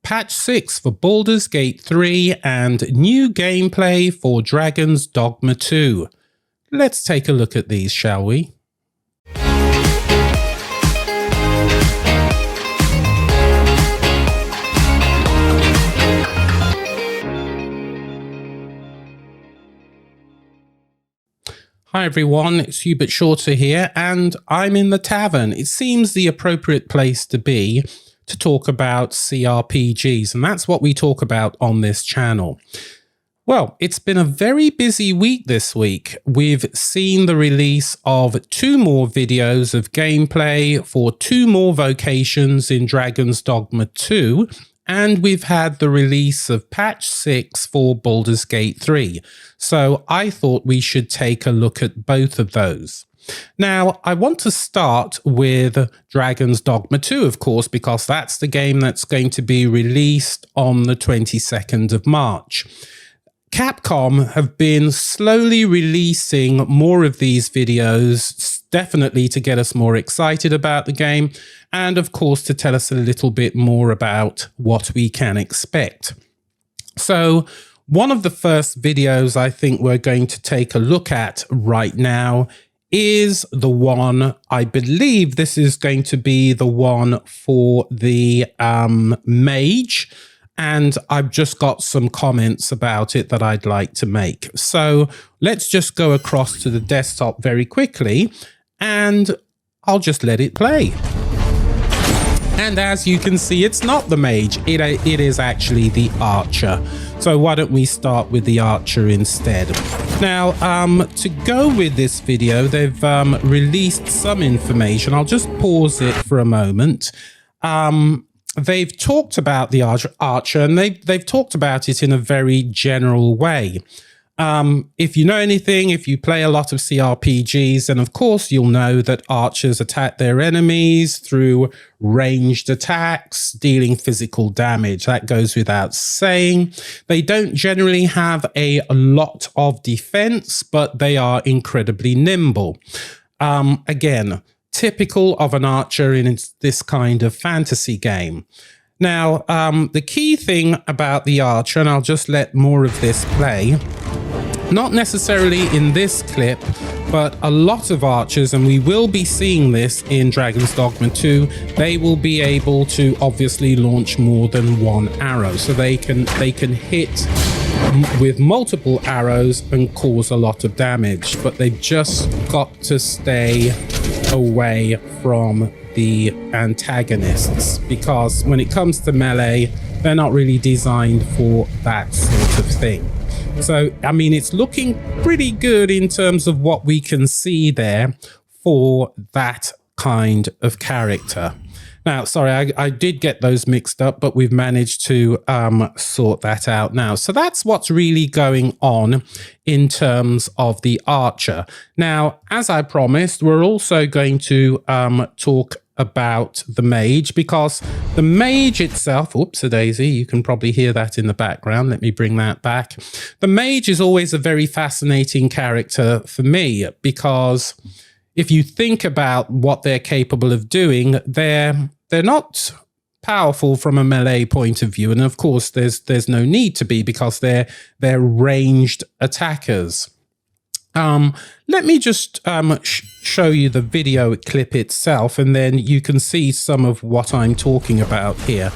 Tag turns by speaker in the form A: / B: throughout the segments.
A: patch 6 for Baldur's Gate 3 and new gameplay for Dragon's Dogma 2. Let's take a look at these, shall we? Hi everyone, it's Hubert Shorter here, and I'm in the tavern. It seems the appropriate place to be to talk about CRPGs, and that's what we talk about on this channel. Well, it's been a very busy week this week. We've seen the release of 2 more videos of gameplay for 2 more vocations in Dragon's Dogma 2, and we've had the release of patch 6 for Baldur's Gate 3. So I thought we should take a look at both of those. Now, I want to start with Dragon's Dogma 2, of course, because that's the game that's going to be released on the 22nd of March. Capcom have been slowly releasing more of these videos, definitely to get us more excited about the game, and of course to tell us a little bit more about what we can expect. So one of the first videos I think we're going to take a look at right now is the one, I believe this is going to be the one for the mage, and I've just got some comments about it that I'd like to make. So let's just go across to the desktop very quickly and I'll just let it play. And as you can see, it's not the mage, it is actually the archer. So why don't we start with the archer instead? Now, to go with this video, they've released some information. I'll just pause it for a moment. They've talked about the archer, and they've talked about it in a very general way. If you know anything, if you play a lot of CRPGs, then of course you'll know that archers attack their enemies through ranged attacks, dealing physical damage. That goes without saying. They don't generally have a lot of defense, but they are incredibly nimble. Again, typical of an archer in this kind of fantasy game. Now, the key thing about the archer, and I'll just let more of this play, not necessarily in this clip, but a lot of archers, and we will be seeing this in Dragon's Dogma 2, they will be able to obviously launch more than one arrow. So they can hit with multiple arrows and cause a lot of damage, but they've just got to stay away from the antagonists, because when it comes to melee, they're not really designed for that sort of thing. So, I mean, it's looking pretty good in terms of what we can see there for that kind of character. Now, sorry, I did get those mixed up, but we've managed to sort that out now. So that's what's really going on in terms of the archer. Now, as I promised, we're also going to talk about the mage, because the mage itself, oops-a-daisy, you can probably hear that in the background. Let me bring that back. The mage is always a very fascinating character for me, because if you think about what they're capable of doing, they're not powerful from a melee point of view, and of course there's no need to be, because they're ranged attackers. Let me just show you the video clip itself, and then you can see some of what I'm talking about here.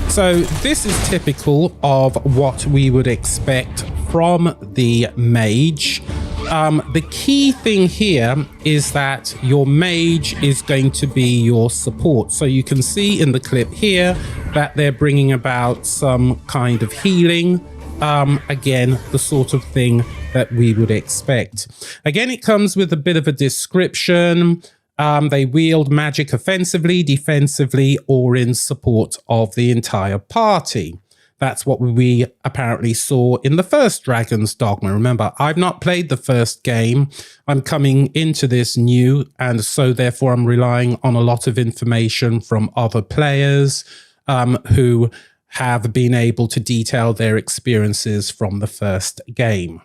A: So this is typical of what we would expect from the mage. The key thing here is that your mage is going to be your support. So you can see in the clip here that they're bringing about some kind of healing. Again, the sort of thing that we would expect. Again, it comes with a bit of a description. They wield magic offensively, defensively, or in support of the entire party. That's what we apparently saw in the first Dragon's Dogma. Remember, I've not played the first game. I'm coming into this new, and so therefore I'm relying on a lot of information from other players who have been able to detail their experiences from the first game.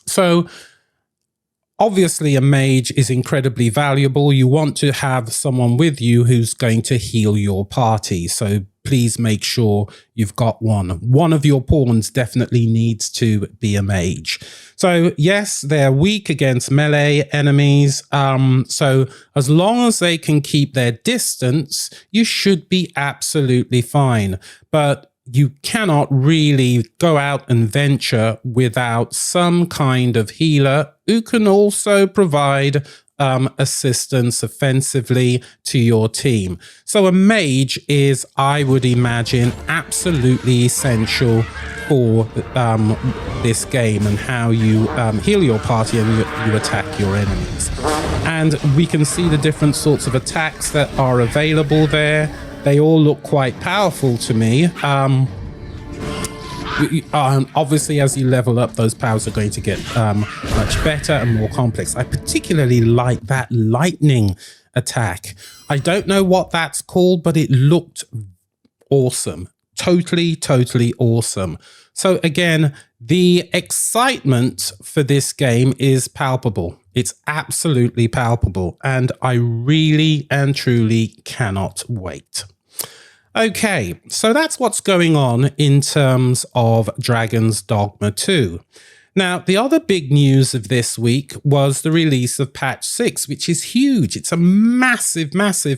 A: So obviously a mage is incredibly valuable. You want to have someone with you who's going to heal your party. So please make sure you've got one. One of your pawns definitely needs to be a mage. So yes, they're weak against melee enemies. So as long as they can keep their distance, you should be absolutely fine. But you cannot really go out and venture without some kind of healer who can also provide assistance offensively to your team. So a mage is, I would imagine, absolutely essential for this game and how you heal your party and you attack your enemies. And we can see the different sorts of attacks that are available there. They all look quite powerful to me. Obviously, as you level up, those powers are going to get much better and more complex. I particularly like that lightning attack. I don't know what that's called, but it looked awesome. Totally awesome. So again, the excitement for this game is palpable. It's absolutely palpable, and I really and truly cannot wait. Okay, so that's what's going on in terms of Dragon's Dogma 2. Now, the other big news of this week was the release of patch 6, which is huge. It's a massive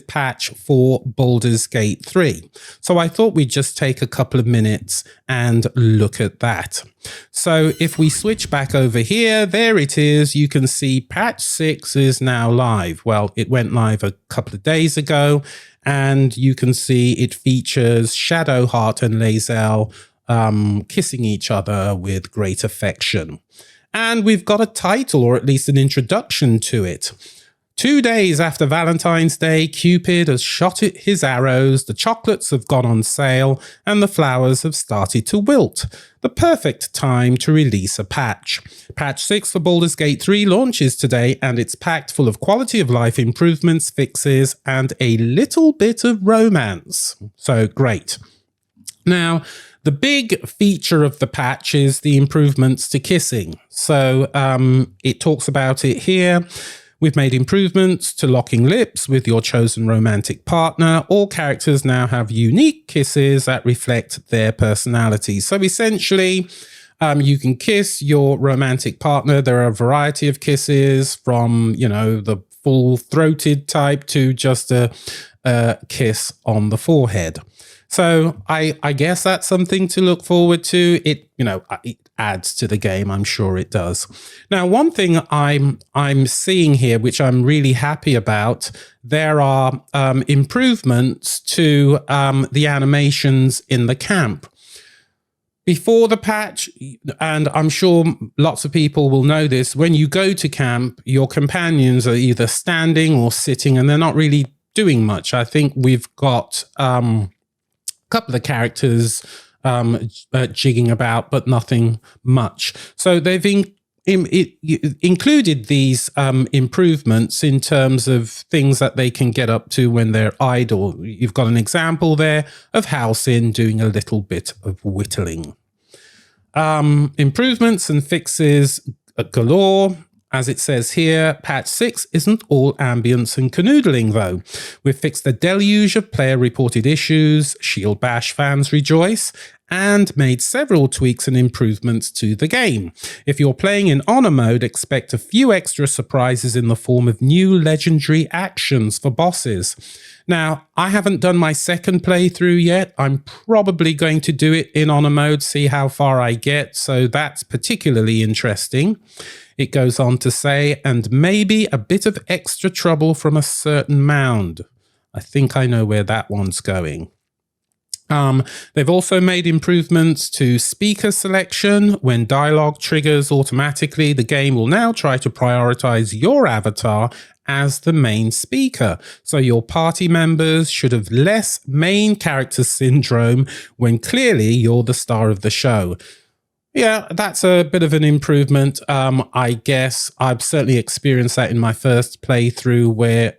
A: patch for Baldur's Gate 3. So I thought we'd just take a couple of minutes and look at that. So if we switch back over here, there it is. You can see patch 6 is now live. Well, it went live a couple of days ago. And you can see it features Shadowheart and Lae'zel kissing each other with great affection. And we've got a title, or at least an introduction to it. 2 days after Valentine's Day, Cupid has shot his arrows, the chocolates have gone on sale, and the flowers have started to wilt. The perfect time to release a patch. Patch 6 for Baldur's Gate 3 launches today, and it's packed full of quality of life improvements, fixes, and a little bit of romance. So great. Now, the big feature of the patch is the improvements to kissing. So it talks about it here. We've made improvements to locking lips with your chosen romantic partner. All characters now have unique kisses that reflect their personalities. So essentially, you can kiss your romantic partner. There are a variety of kisses from, the full-throated type to just a kiss on the forehead. So I guess that's something to look forward to. It adds to the game. I'm sure it does. Now, one thing I'm seeing here, which I'm really happy about, there are improvements to the animations in the camp. Before the patch, and I'm sure lots of people will know this, when you go to camp, your companions are either standing or sitting, and they're not really doing much. I think we've got couple of characters jigging about, but nothing much. So they've included these improvements in terms of things that they can get up to when they're idle. You've got an example there of Halcyon doing a little bit of whittling. Improvements and fixes galore. As it says here, patch 6 isn't all ambience and canoodling, though. We've fixed the deluge of player-reported issues, Shield Bash fans rejoice, and made several tweaks and improvements to the game. If you're playing in Honor mode, expect a few extra surprises in the form of new legendary actions for bosses. Now, I haven't done my second playthrough yet. I'm probably going to do it in Honor mode, see how far I get, so that's particularly interesting. It goes on to say, and maybe a bit of extra trouble from a certain mound. I think I know where that one's going. They've also made improvements to speaker selection. When dialogue triggers automatically, the game will now try to prioritize your avatar as the main speaker. So your party members should have less main character syndrome when clearly you're the star of the show. Yeah, that's a bit of an improvement. I guess I've certainly experienced that in my first playthrough where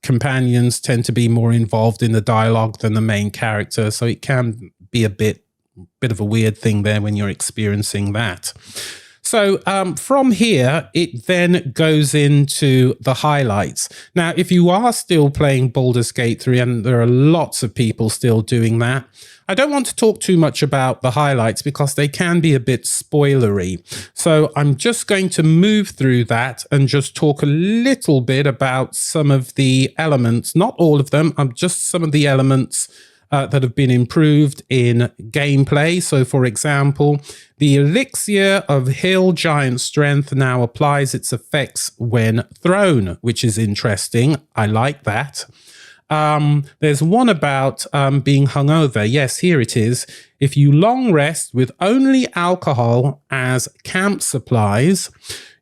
A: companions tend to be more involved in the dialogue than the main character. So it can be a bit of a weird thing there when you're experiencing that. So from here, it then goes into the highlights. Now, if you are still playing Baldur's Gate 3, and there are lots of people still doing that, I don't want to talk too much about the highlights because they can be a bit spoilery. So I'm just going to move through that and just talk a little bit about some of the elements, not all of them, just some of the elements that have been improved in gameplay. So, for example, the Elixir of Hill Giant Strength now applies its effects when thrown, which is interesting. I like that. There's one about being hungover. Yes, here it is. If you long rest with only alcohol as camp supplies,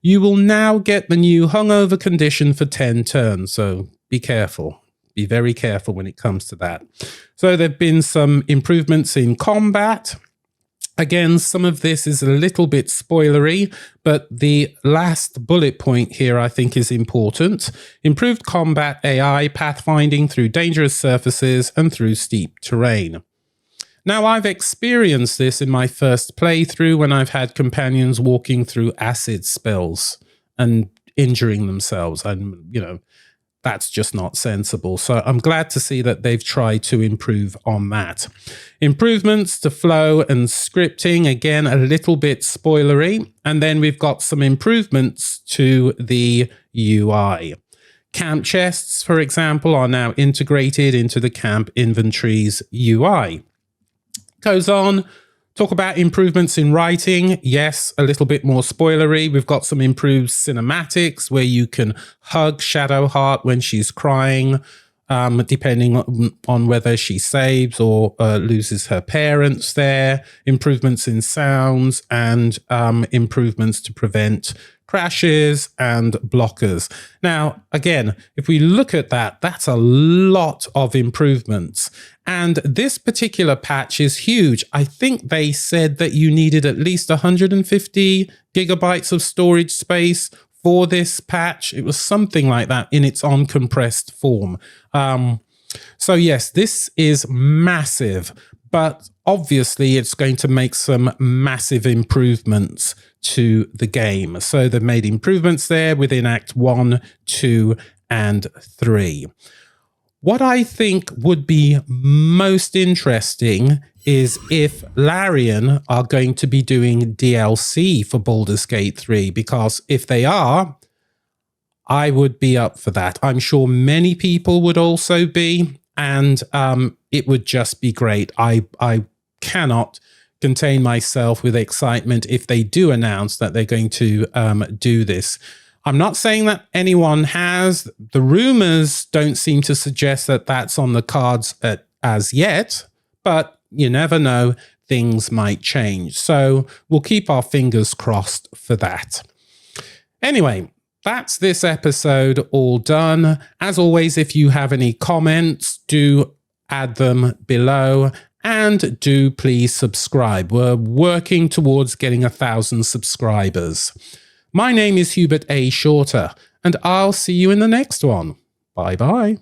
A: you will now get the new hungover condition for 10 turns. So be careful. Be very careful when it comes to that. So there have been some improvements in combat. Again, some of this is a little bit spoilery, but the last bullet point here I think is important. Improved combat AI pathfinding through dangerous surfaces and through steep terrain. Now, I've experienced this in my first playthrough when I've had companions walking through acid spells and injuring themselves. And, you know, that's just not sensible. So I'm glad to see that they've tried to improve on that. Improvements to flow and scripting, again, a little bit spoilery. And then we've got some improvements to the UI. Camp chests, for example, are now integrated into the camp inventories UI. Goes on. Talk about improvements in writing. Yes, a little bit more spoilery. We've got some improved cinematics where you can hug Shadowheart when she's crying, depending on whether she saves or loses her parents there. Improvements in sounds and improvements to prevent crashes and blockers. Now, again, if we look at that, that's a lot of improvements. And this particular patch is huge. I think they said that you needed at least 150 gigabytes of storage space for this patch. It was something like that in its uncompressed form. So yes, this is massive, but obviously it's going to make some massive improvements to the game. So they've made improvements there within Act 1, 2, and 3. What I think would be most interesting is if Larian are going to be doing DLC for Baldur's Gate 3, because if they are, I would be up for that. I'm sure many people would also be, and it would just be great. I cannot contain myself with excitement if they do announce that they're going to do this. I'm not saying that anyone has. The rumors don't seem to suggest that that's on the cards as yet, but you never know. Things might change. So we'll keep our fingers crossed for that. Anyway, that's this episode all done. As always, if you have any comments, do add them below. And do please subscribe. We're working towards getting 1,000 subscribers. My name is Hubert A. Shorter, and I'll see you in the next one. Bye-bye.